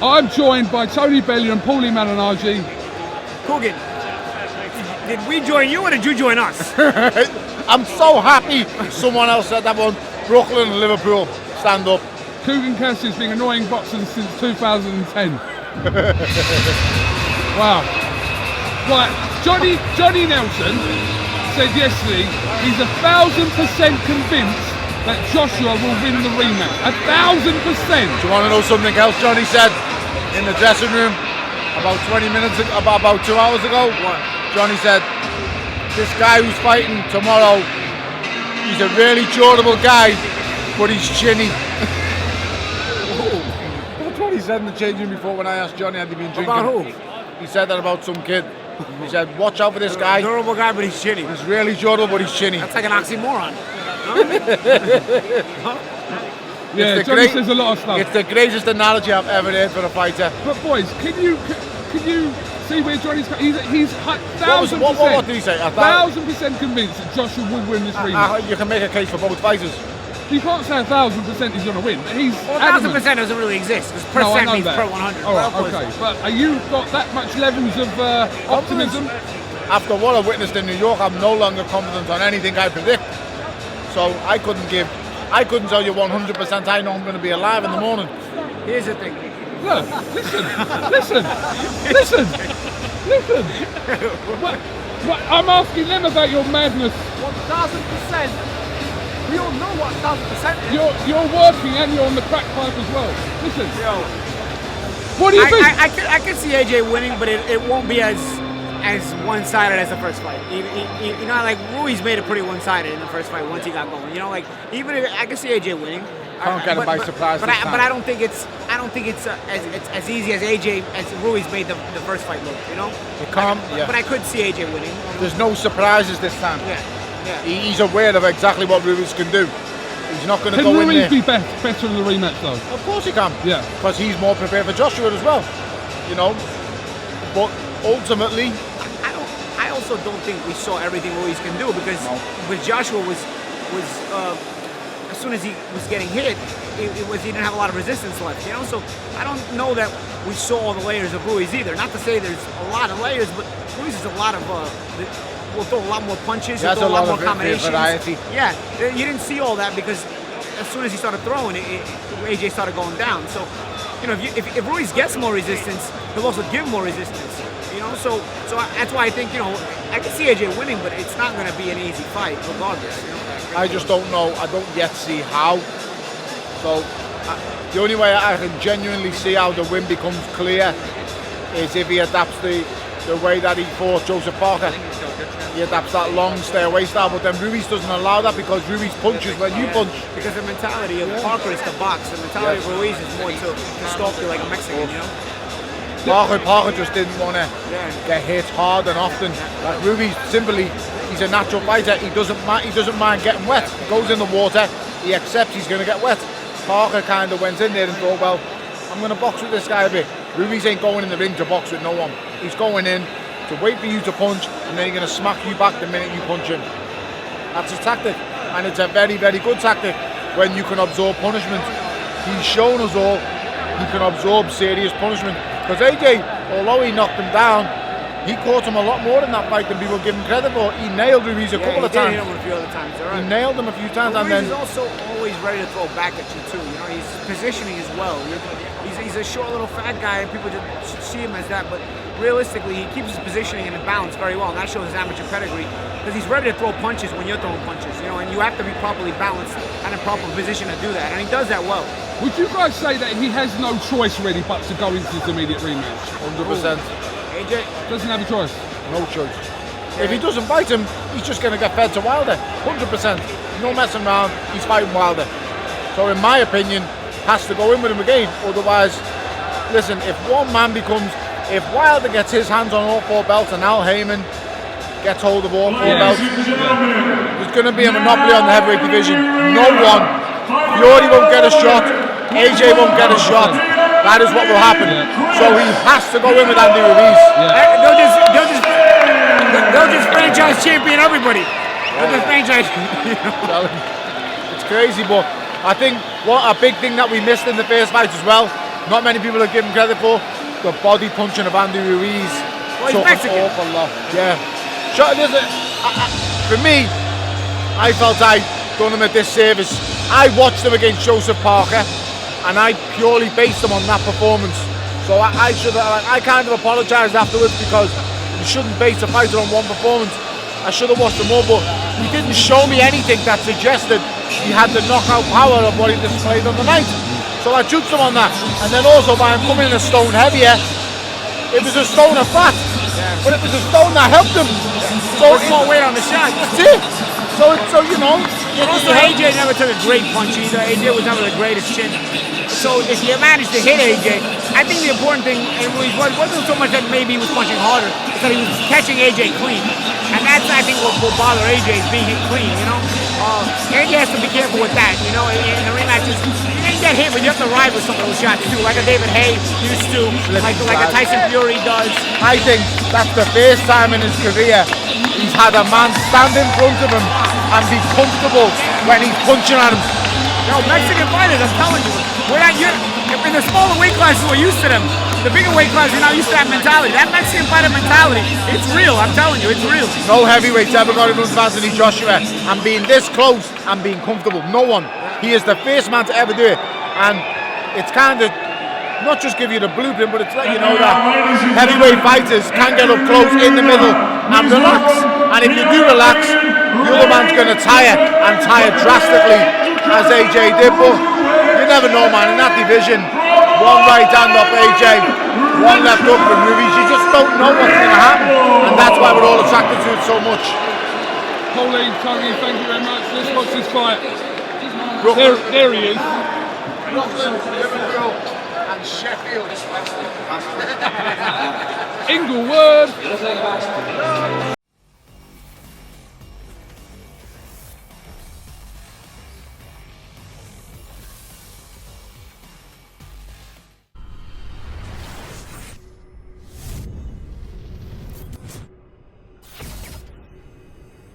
I'm joined by Tony Bellew and Paulie Malignaggi. KUGAN, did we join you or did you join us? I'm so happy someone else said that one. Brooklyn and Liverpool, stand up. KUGAN CASSIUS being annoying boxers since 2010. Wow. Right, Johnny Nelson said yesterday he's 1,000% convinced that Joshua will win the rematch. 1,000%. Do you want to know something else Johnny said in the dressing room about 20 minutes ago, about 2 hours ago? What? Johnny said, this guy who's fighting tomorrow, he's a really durable guy, but he's chinny. That's what he said in the changing room before when I asked Johnny had he been drinking. About who? He said that about some kid. He said, watch out for this guy. Durable guy, but he's chinny. He's really durable, but he's chinny. That's like an oxymoron. Yeah, Johnny says a lot of stuff. It's the greatest analogy I've ever heard for a fighter. But boys, can you see where Johnny's? He's 1,000%. What did he say? 1,000% convinced that Joshua will win this rematch. You can make a case for both fighters. You can't say 1,000% he's going to win. He's 1,000% doesn't really exist because percent means per 100. All right, okay. But are you got that much levels of optimism? After what I witnessed in New York, I'm no longer confident on anything I predict. So I couldn't tell you 100% I know I'm going to be alive in the morning. Here's the thing. Look, listen. What, I'm asking them about your madness. 1,000%. We all know what 1,000% is. You're working and you're on the crack pipe as well. Listen. Yo. What do you think? I could see AJ winning, but it won't be as one-sided as the first fight. You know, like Ruiz made it pretty one-sided in the first fight once he got going. You know, like even if I could see AJ winning, Can't get him by surprise. But I don't think it's as easy as AJ as Ruiz made the first fight look. You know, It can't. Yeah. But I could see AJ winning. There's no surprises this time. Yeah. He's aware of exactly what Ruiz can do. He's not going to go in there. Can Ruiz be better in the rematch though? Of course he can. Yeah. Because he's more prepared for Joshua as well. You know. But ultimately, I also don't think we saw everything Ruiz can do because Joshua was as soon as he was getting hit, he didn't have a lot of resistance left. You know, so I don't know that we saw all the layers of Ruiz either. Not to say there's a lot of layers, but Ruiz is a lot of. Will throw a lot more punches, he'll throw a lot more combinations. Variety. Yeah, you didn't see all that because as soon as he started throwing, AJ started going down. So, you know, if Ruiz gets more resistance, he'll also give more resistance. You know, so that's why I think, you know, I can see AJ winning, but it's not going to be an easy fight regardless. You know? I just don't know. I don't yet see how. So the only way I can genuinely see how the win becomes clear is if he adapts the way that he fought Joseph Parker. He adapts that long stay away style, but then Ruiz doesn't allow that because Ruiz punches when you punch. Because the mentality of Parker is to box, the mentality of Ruiz is more to stalk you like a Mexican, you know? Parker just didn't want to get hit hard and often. Like Ruiz, simply, he's a natural fighter. He doesn't mind getting wet. He goes in the water. He accepts he's going to get wet. Parker kind of went in there and thought, well, I'm going to box with this guy a bit. Ruiz ain't going in the ring to box with no one. He's going in to wait for you to punch, and then he's going to smack you back the minute you punch him. That's his tactic, and it's a very, very good tactic when you can absorb punishment. He's shown us all he can absorb serious punishment. Because AJ, although he knocked him down, he caught him a lot more in that fight than people give him credit for. He nailed Ruiz a couple of times. He hit him a few other times. Right. He nailed him a few times, and then he's also always ready to throw back at you too. You know, he's positioning as well. He's a short little fat guy, and people just see him as that. But realistically, he keeps his positioning and the balance very well, and that shows his amateur pedigree. Because he's ready to throw punches when you're throwing punches. You know, and you have to be properly balanced and in proper position to do that, and he does that well. Would you guys say that he has no choice really but to go into this immediate rematch? 100%. AJ Doesn't have a choice. No choice. If he doesn't fight him, he's just going to get fed to Wilder. 100%. No messing around. He's fighting Wilder. So in my opinion, has to go in with him again. Otherwise, listen, if if Wilder gets his hands on all four belts and Al Heyman gets hold of all four belts, there's going to be a monopoly on the heavyweight division. No one. Fury won't get a shot. AJ won't get a shot. That is what will happen. So he has to go in with Andy Ruiz. They'll just franchise champion everybody. They'll just franchise. It's crazy, but I think what a big thing that we missed in the first fight as well not many people are given credit for. The body punching of Andy Ruiz. Well, he's took Mexican. an awful lot. Yeah. For me, I felt I'd done him a disservice. I watched him against Joseph Parker, and I purely based him on that performance. So I kind of apologised afterwards, because you shouldn't base a fighter on one performance. I should have watched him more, but he didn't show me anything that suggested he had the knockout power of what he displayed on the night. So I judged him on that. And then also by him coming in a stone heavier, it was a stone of fat, but it was a stone that helped him. So Put more weight on the shot. that's it. So you know. And also, AJ never took a great punch either. AJ was never the greatest chin. So if you managed to hit AJ, I think the important thing, and Ruiz wasn't so much that maybe he was punching harder, it's that he was catching AJ clean. And that's, I think, what will bother AJ, is being hit clean, you know? AJ has to be careful with that, you know? In the rematches, you can get hit, but you have to ride with some of those shots too, like a David Haye used to, like a Tyson Fury does. I think that's the first time in his career he's had a man stand in front of him and be comfortable when he's punching at him. No, Mexican fighters, I'm telling you, in the smaller weight classes, we're used to them. The bigger weight classes, you're not used to that mentality. That Mexican fighter mentality, it's real, I'm telling you, it's real. No heavyweights ever got in front of Anthony Joshua and being this close and being comfortable. No one. He is the first man to ever do it. And it's kind of not just give you the blueprint, but it's let you know that heavyweight fighters can get up close in the middle and relax. And if you do relax, the other man's going to tire, and tire drastically, as AJ did. But you never know, man. In that division, one right hand off AJ, one left hook from Ruiz. You just don't know what's going to happen, and that's why we're all attracted to it so much. Paulie, Tony, thank you very much. Let's watch this fight. There he is. Brooklyn, Liverpool, and Sheffield. Inglewood.